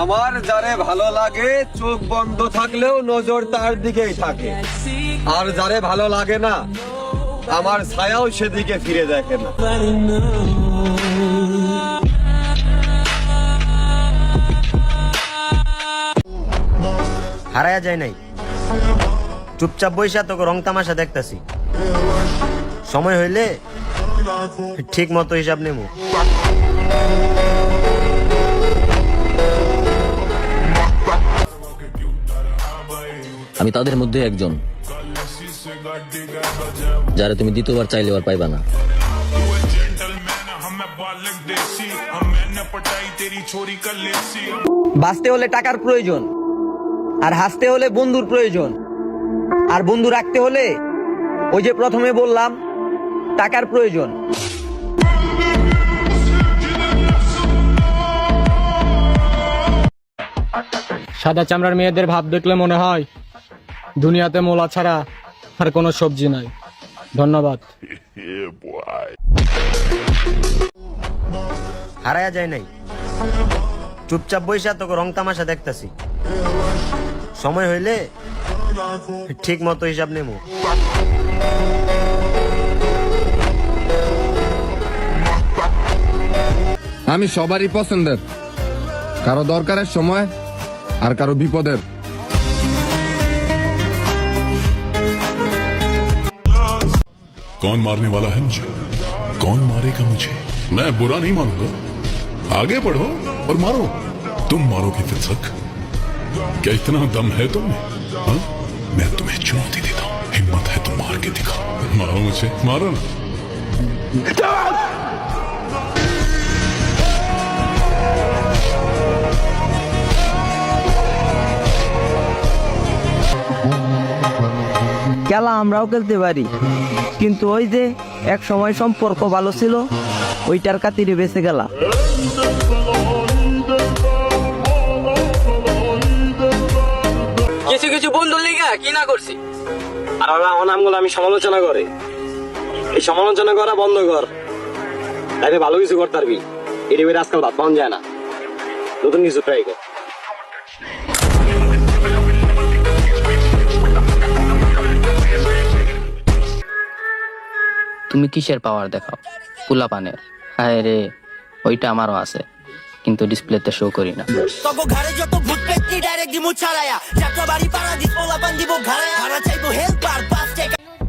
আমার যারে ভালো লাগে চোখ বন্ধ থাকলেও নজর তার দিকেই থাকে, আর যারে ভালো লাগে না আমার ছায়াও সেদিকে ফিরে দেখে না। হারায়া যায় নাই, চুপচাপ বইসা তোকে রং তামাশা দেখতাছি। সময় হইলে ঠিক মতো হিসাব নেবো। আমি তাদের মধ্যে একজন, যারা তুমি দ্বিতীয়বার চাইলে আর পাইবা না। বাঁচতে হলে টাকার প্রয়োজন, আর হাসতে হলে বন্ধুর প্রয়োজন, আর বন্ধু রাখতে হলে ওই যে প্রথমে বললাম টাকার প্রয়োজন। সাদা চামড়ার মেয়েদের ভাব দেখলে মনে হয় দুনিয়াতে মোলা ছাড়া আর কোনো সবজি নাই। ধন্যবাদ। হারায়া যায় নাই, চুপচাপ বইসা তোকে রং তামাশা দেখতাছি। সময় হইলে ঠিক মতো হিসাব নেবো। আমি সবারই পছন্দের, কারো দরকারের সময় আর কারো বিপদের। कौन मारने वाला है मुझे, कौन मारेगा मुझे? मैं बुरा नहीं मानूंगा। आगे बढ़ो और मारो। तुम मारोगे फिर तक? क्या इतना दम है तुम में? हाँ? मैं तुम्हें चुनौती देता हूँ, हिम्मत है तो मार के दिखाओ। मारो मुझे, मारो ना। খেলা আমরাও খেলতে পারি, কিন্তু ওই যে এক সময় সম্পর্ক ভালো ছিল ওইটার খাতিরে বেঁচে গেলা। কিছু কিছু বন্ধুর লিগা কি না করছি, আর ওরা আমার নামগুলো আমি সমালোচনা করে। এই সমালোচনা করা বন্ধ কর, তাইলে ভালো কিছু করতে পারবি। এর বের আজকাল ভাত পাওয়া যায় না, নতুন কিছু ট্রাই কর। তুমি কিসের পাওয়ার দেখাও? পোলাপানের। হায় রে, ওইটা আমারও আছে, কিন্তু ডিসপ্লেতে শো করি না। তগো ঘরে যত ভূত পেটনি ডাইরেক্ট দিমু ছাড়ায়া, যাত্রা বাড়ি পাড়া দিব পোলাপান দিব ঘাড়ায়া, ভাড়া চাইবো হেল্পার, 5 টাকা